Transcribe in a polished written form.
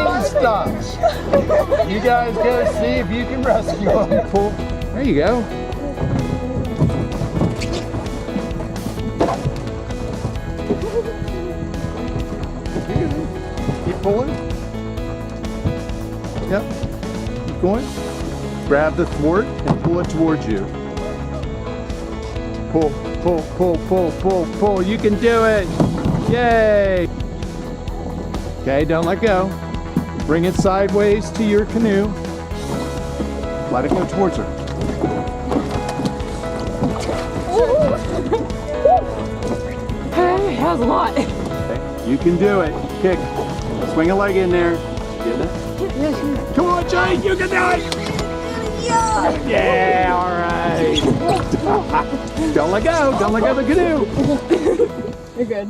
And stops. You guys go see if you can rescue him. Pull. There you go. Keep pulling. Yep. Keep going. Grab the thwart and pull it towards you. Pull, pull, pull, pull, pull, pull. You can do it. Yay. Okay, don't let go. Bring it sideways to your canoe. Let it go towards her. Hey, that was a lot. Okay, you can do it. Kick. Swing a leg in there. Get it? Come on, Jake, you can do it! Yeah, all right. Don't let go. Don't let go of the canoe. You're good.